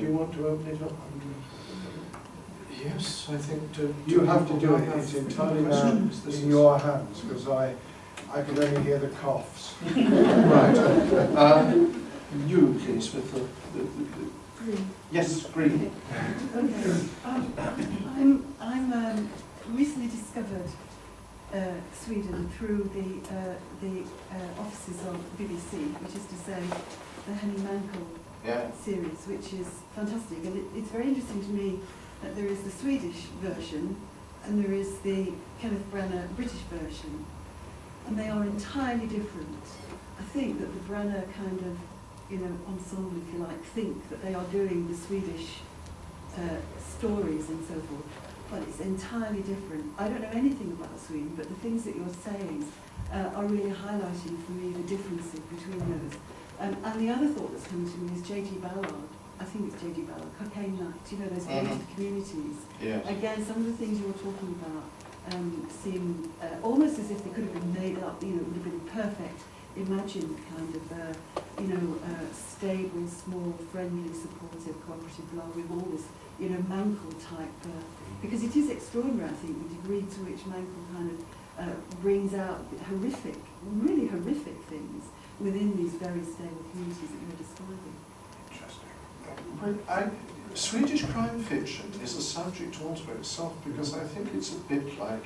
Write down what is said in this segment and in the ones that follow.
Do you want to open it up? Yes, I think You have to do it. It's entirely now in your hands, because I could only hear the coughs. Right. You, please, with the Green. yes, green. Okay. I'm recently discovered Sweden through the offices of BBC, which is to say the Henning Mankell series, which is fantastic. And it's very interesting to me that there is the Swedish version and there is the Kenneth Branagh British version, and they are entirely different. I think that the Branagh kind of, ensemble, if you like, think that they are doing the Swedish stories and so forth, but it's entirely different. I don't know anything about Sweden, but the things that you're saying are really highlighting for me the differences between those. And the other thought that's coming to me is J.G. Ballard. I think it's J.G. Ballard, Cocaine Night, those forest communities. Yes. Again, some of the things you were talking about seem almost as if they could have been made up, it would have been perfect, imagined kind of, stable, small, friendly, supportive, cooperative love with all this, Mankell type, because it is extraordinary, I think, the degree to which Mankell kind of brings out horrific, really horrific things within these very stable communities that you're describing. Interesting. Swedish crime fiction is a subject unto itself, because I think it's a bit like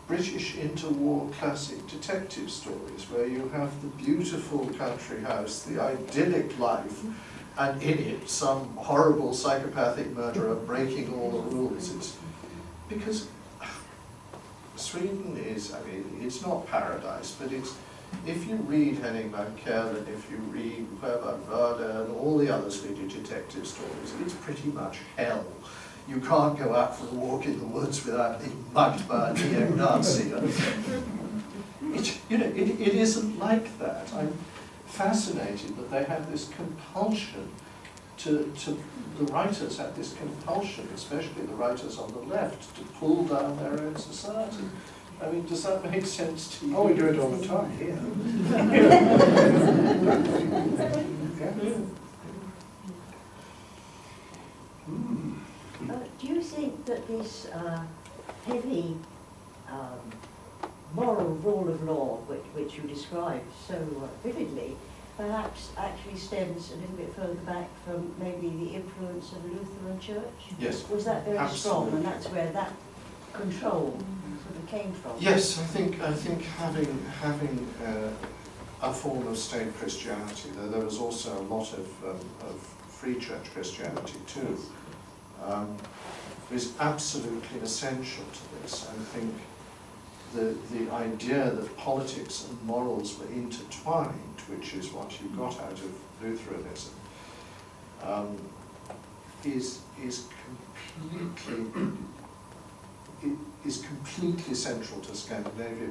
British interwar classic detective stories, where you have the beautiful country house, the idyllic life, and in it some horrible psychopathic murderer breaking all the rules. It's because Sweden is, it's not paradise, but it's, if you read Henning Mankell and if you read Orwell and all the other Swedish detective stories, it's pretty much hell. You can't go out for a walk in the woods without being mugged by a neo-Nazi. It isn't like that. I'm fascinated that they have this compulsion the writers have this compulsion, especially the writers on the left, to pull down their own society. Does that make sense to you? Oh, we do it all the time here. Do you think that this heavy moral rule of law, which you describe so vividly, perhaps actually stems a little bit further back from maybe the influence of the Lutheran Church? Yes. Was that very Absolutely. strong, and that's where that control sort of came from? Yes, I think having a form of state Christianity, though there was also a lot of free church Christianity too, is absolutely essential to this. I think the idea that politics and morals were intertwined, which is what you got out of Lutheranism, is completely central to Scandinavia.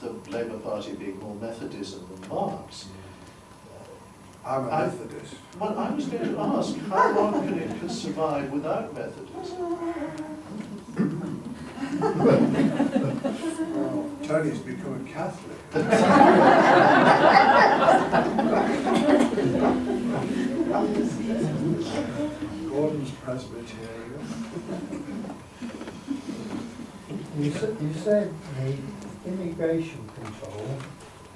The Labour Party being more Methodism than Marx. I'm a Methodist. Well, I was going to ask, how long can it survive without Methodism? Well, Tony's become a Catholic. Gordon's Presbyterian. You said the immigration control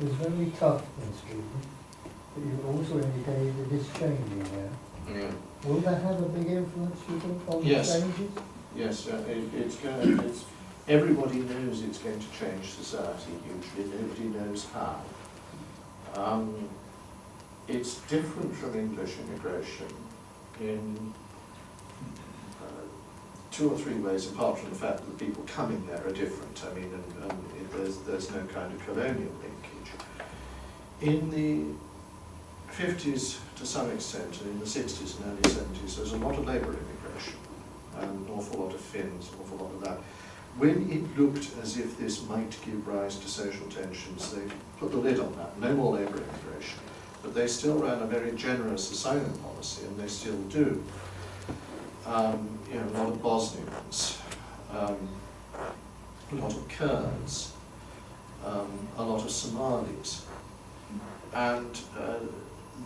is very tough in Sweden, but you also indicated it is changing there. Yeah. Will that have a big influence, you think, on the changes? Yes, everybody knows it's going to change society hugely. Nobody knows how. It's different from English immigration in 2 or 3 ways, apart from the fact that the people coming there are different. There's no kind of colonial linkage. In the 50s to some extent, and in the 60s and early 70s, there's a lot of labour immigration, an awful lot of Finns, an awful lot of that. When it looked as if this might give rise to social tensions, they put the lid on that. No more labour immigration. But they still ran a very generous asylum policy, and they still do. A lot of Bosnians, a lot of Kurds, a lot of Somalis. And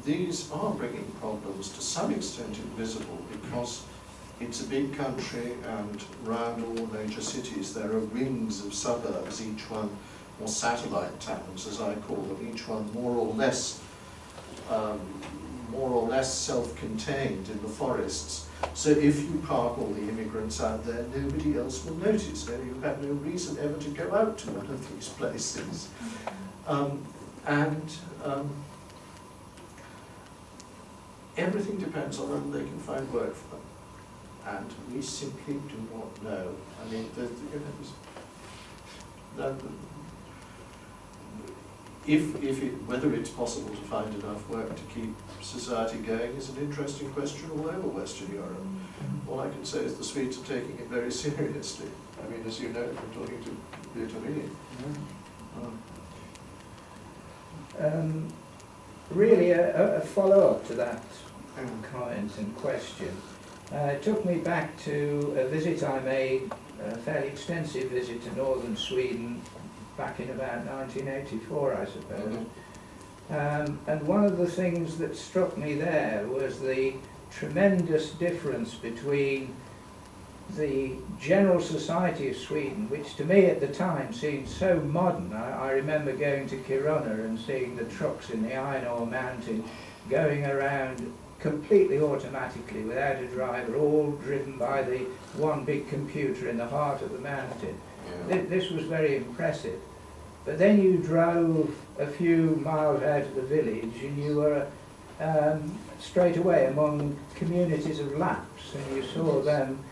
these are bringing problems to some extent invisible, because it's a big country, and round all major cities there are rings of suburbs, each one, or satellite towns as I call them, each one more or less self-contained in the forests. So if you park all the immigrants out there, nobody else will notice. You have no reason ever to go out to one of these places. Everything depends on whether they can find work for them. And we simply do not know. I mean, whether it's possible to find enough work to keep society going is an interesting question all over Western Europe. All I can say is the Swedes are taking it very seriously. I mean, as you know from talking to Utopia. Really, a follow-up to that comment and question. It took me back to a visit I made, a fairly extensive visit to northern Sweden back in about 1984, I suppose. And one of the things that struck me there was the tremendous difference between the general society of Sweden, which to me at the time seemed so modern. I remember going to Kiruna and seeing the trucks in the iron ore mountain going around completely automatically without a driver, all driven by the one big computer in the heart of the mountain. Yeah. This was very impressive. But then you drove a few miles out of the village and you were straight away among communities of Lapps, and you saw them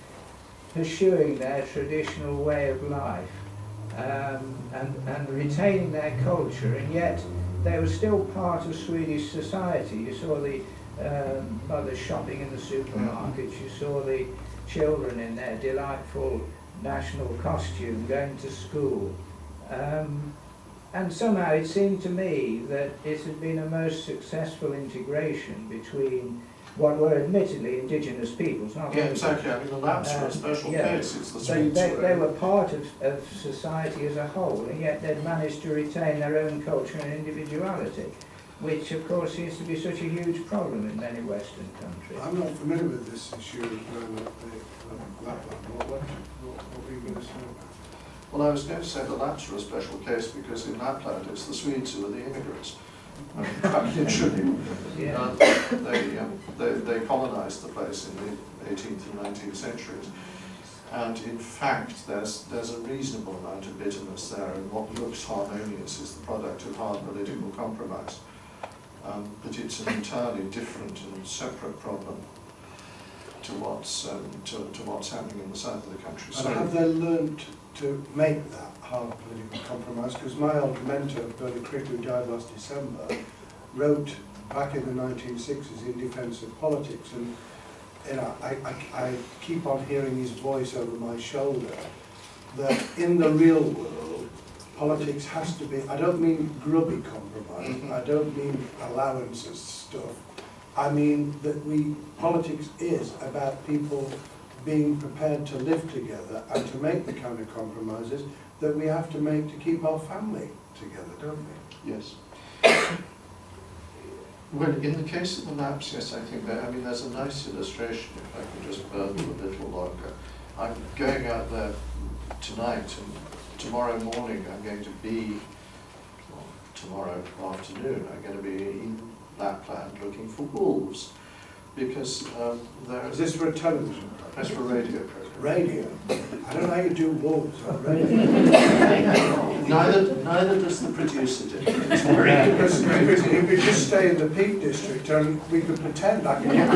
pursuing their traditional way of life and retaining their culture, and yet they were still part of Swedish society. You saw the mothers shopping in the supermarkets, you saw the children in their delightful national costume going to school. And somehow it seemed to me that it had been a most successful integration between what were admittedly indigenous peoples. Not exactly. I mean, the Lapps were a special case. It's the Swedes. They were part of society as a whole, and yet they'd managed to retain their own culture and individuality, which of course seems to be such a huge problem in many Western countries. I'm not familiar with this issue of Lapland. What were you going to say about it? Well, I was going to say the Lapps were a special case because in Lapland it's the Swedes who are the immigrants. Quite literally. Yeah. They colonised the place in the 18th and 19th centuries. And in fact, there's a reasonable amount of bitterness there, and what looks harmonious is the product of hard political compromise. But it's an entirely different and separate problem to what's happening in the south of the country. So have they learned to make that hard political compromise? Because my old mentor, Bernie Crick, who died last December, wrote back in the 1960s in defence of politics, and you know, I keep on hearing his voice over my shoulder that in the real world, politics has to be, I don't mean grubby compromise, I don't mean allowances stuff, I mean that politics is about people being prepared to live together and to make the kind of compromises that we have to make to keep our family together, don't we? Yes. Well, in the case of the Lapps, yes, I think that, I mean, there's a nice illustration, if I can just burble a little longer. I'm going out there tonight, and tomorrow morning I'm going to be, well, tomorrow afternoon, I'm going to be in Lapland looking for wolves. Because there is this for a television program? That's for a radio program. Radio? I don't know how you do wolves on radio. Neither does the producer do. Because if we just stay in the Peak District, and we could pretend I can get